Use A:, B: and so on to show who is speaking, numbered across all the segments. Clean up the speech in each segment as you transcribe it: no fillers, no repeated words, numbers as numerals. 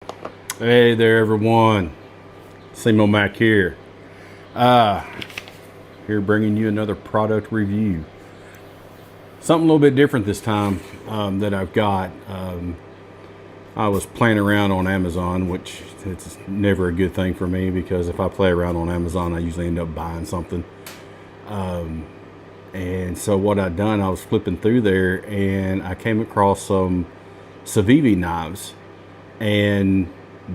A: Hey there, everyone. SEMO-MAC here. Here bringing you another product review. Something a little bit different this time that I've got. I was playing around on Amazon, which it's never a good thing for me because if I play around on Amazon, I usually end up buying something. And so what I'd done, I was flipping through there and I came across some Civivi knives, and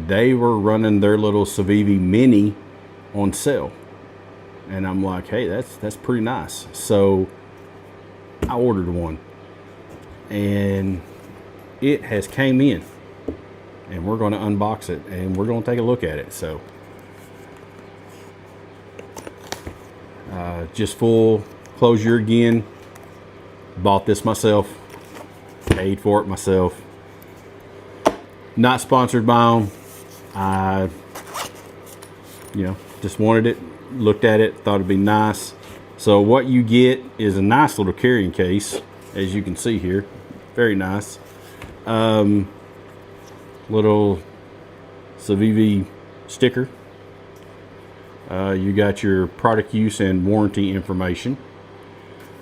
A: they were running their little Civivi Mini on sale, and I'm like, hey, that's pretty nice. So I ordered one, and it has came in, and we're going to unbox it and we're going to take a look at it. So just full closure again, bought this myself, paid for it myself, not sponsored by them. I just wanted it, looked at it, thought it'd be nice. So what you get is a nice little carrying case, as you can see here. Very nice. Little Civivi sticker. You got your product use and warranty information.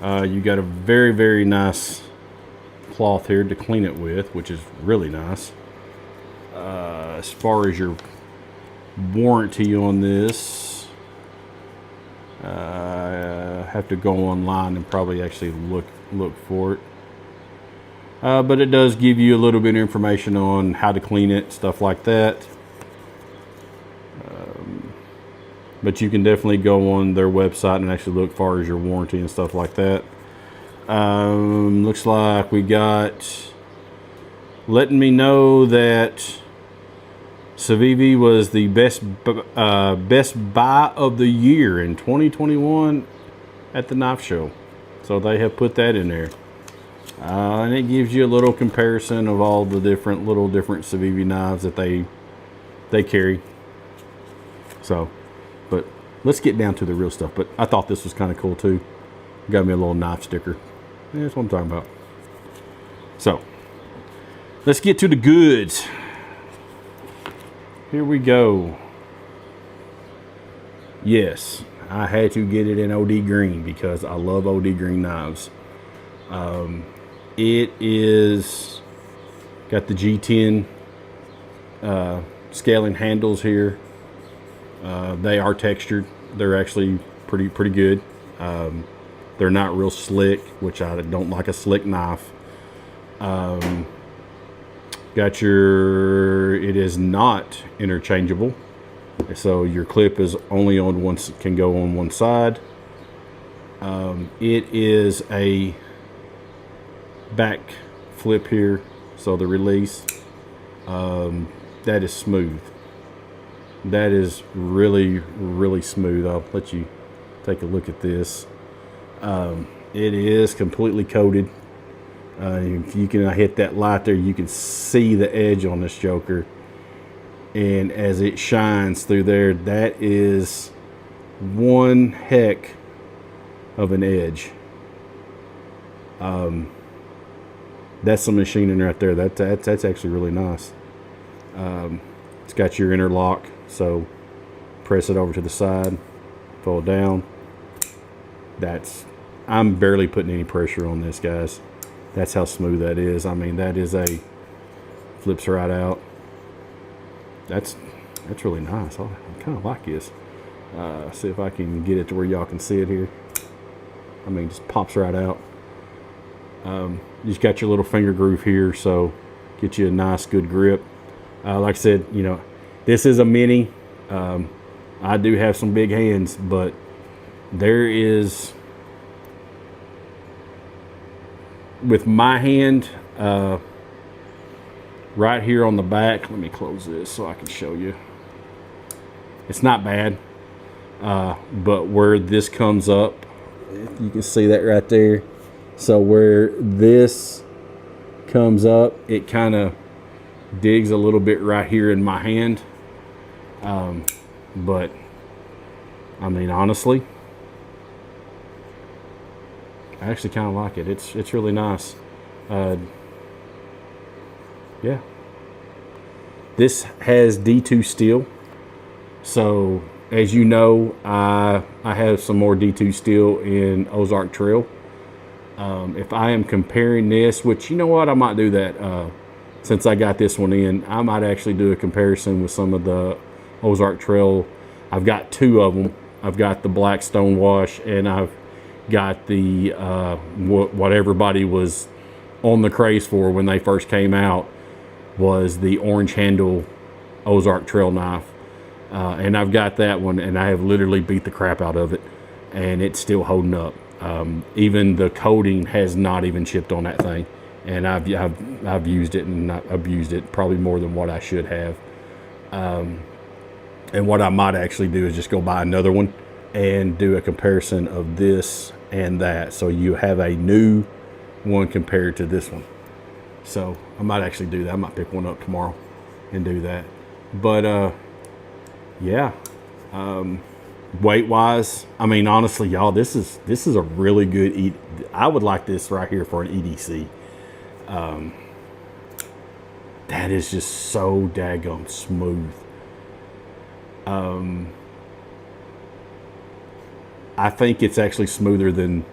A: You got a very, very nice cloth here to clean it with, which is really nice. As far as your warranty on this, I have to go online and probably actually look for it. But it does give you a little bit of information on how to clean it, stuff like that. But you can definitely go on their website and actually look as far as your warranty and stuff like that. Looks like we got letting me know that Civivi was the best buy of the year in 2021 at the knife show. So they have put that in there. And it gives you a little comparison of all the different Civivi knives that they carry. So, but let's get down to the real stuff. But I thought this was kind of cool too. Got me a little knife sticker. Yeah, that's what I'm talking about. So, let's get to the goods. Here we go. Yes, I had to get it in OD green because I love OD green knives. It is got the G10 scaling handles here. They are textured. They're actually pretty good. They're not real slick, which I don't like a slick knife. Got your, it is not interchangeable, so your clip is only on one, can go on one side. It is a back flip here, so the release, that is smooth. That is really smooth. I'll let you take a look at this. It is completely coated. If you can hit that light there, you can see the edge on this joker, and as it shines through there, that is one heck of an edge. That's some machining right there. That's actually really nice. It's got your interlock, so press it over to the side, pull it down. I'm barely putting any pressure on this, guys. That's how smooth that is. I mean, that is flips right out. That's really nice. I kind of like this. See if I can get it to where y'all can see it here. I mean, just pops right out. You just got your little finger groove here, so get you a nice, good grip. Like I said, this is a mini. I do have some big hands, but there is, with my hand, right here on the back, let me close this so I can show you. It's not bad, but where this comes up, you can see that right there. So where this comes up, it kind of digs a little bit right here in my hand. But I mean, honestly, I actually kind of like it. It's really nice. Yeah. This has D2 steel. So as you know, I have some more D2 steel in Ozark Trail. If I am comparing this, which, you know what, I might do that since I got this one in. I might actually do a comparison with some of the Ozark Trail. I've got two of them. I've got the black stonewash, and I've got the what everybody was on the craze for when they first came out, was the orange handle Ozark Trail knife. And I've got that one, and I have literally beat the crap out of it, and it's still holding up. Even the coating has not even chipped on that thing, and I've used it and not abused it probably more than what I should have. And what I might actually do is just go buy another one and do a comparison of this and that, so you have a new one compared to this one. So I might actually do that. I might pick one up tomorrow and do that. But yeah, weight wise, I mean, honestly, y'all, this is a really good I would like this right here for an EDC. That is just so daggone smooth. I think it's actually smoother than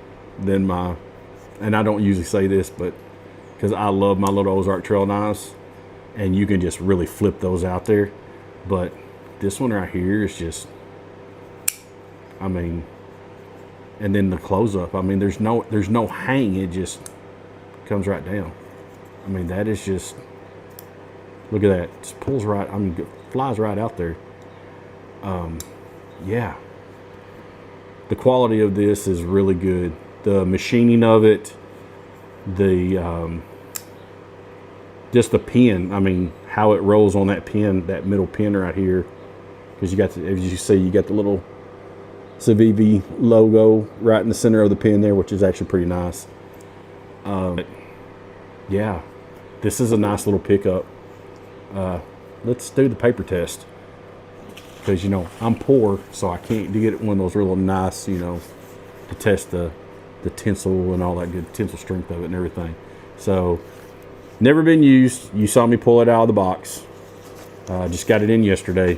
A: my, and I don't usually say this, but because I love my little Ozark Trail knives, and you can just really flip those out there. But this one right here is just, I mean, and then the close up, I mean, there's no hang, it just comes right down. I mean, that is just, look at that, it just pulls right, I mean, it flies right out there. Yeah, the quality of this is really good. The machining of it, the just the pin, I mean, how it rolls on that pin, that middle pin right here, because you got the, as you see, you got the little Civivi logo right in the center of the pin there, which is actually pretty nice. Yeah, this is a nice little pickup. Let's do the paper test, because, you know, I'm poor, so I can't get one of those real nice, you know, to test the tensile and all that good tensile strength of it and everything. So, never been used. You saw me pull it out of the box. Just got it in yesterday.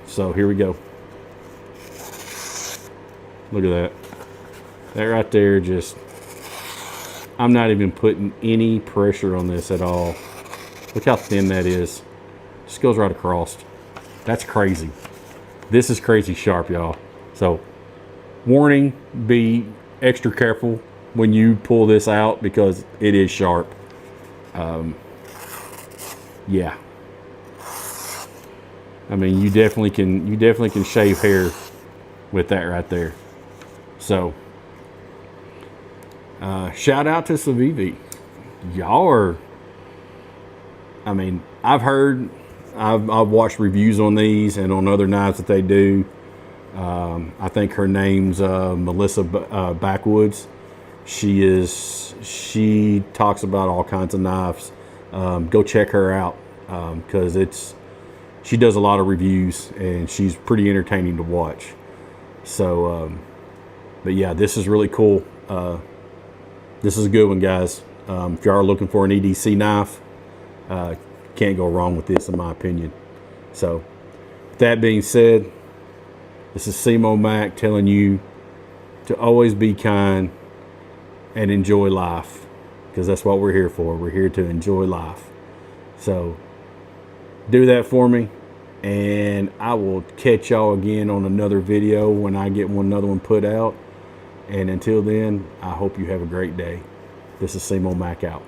A: So here we go. Look at that. That right there, just, I'm not even putting any pressure on this at all. Look how thin that is. Just goes right across. That's crazy. This is crazy sharp, y'all. So, warning, be extra careful when you pull this out, because it is sharp. Yeah. I mean, you definitely can shave hair with that right there. So, shout out to Civivi. Y'all are, I mean, I've watched reviews on these and on other knives that they do. I think her name's Melissa Backwoods. She talks about all kinds of knives. Go check her out, because she does a lot of reviews, and she's pretty entertaining to watch. So, but yeah, this is really cool. This is a good one, guys. If you are looking for an EDC knife, can't go wrong with this, in my opinion. So, with that being said, this is SEMO-MAC telling you to always be kind and enjoy life, because that's what we're here for. We're here to enjoy life. So, do that for me, and I will catch y'all again on another video when I get another one put out. And until then, I hope you have a great day. This is SEMO-MAC out.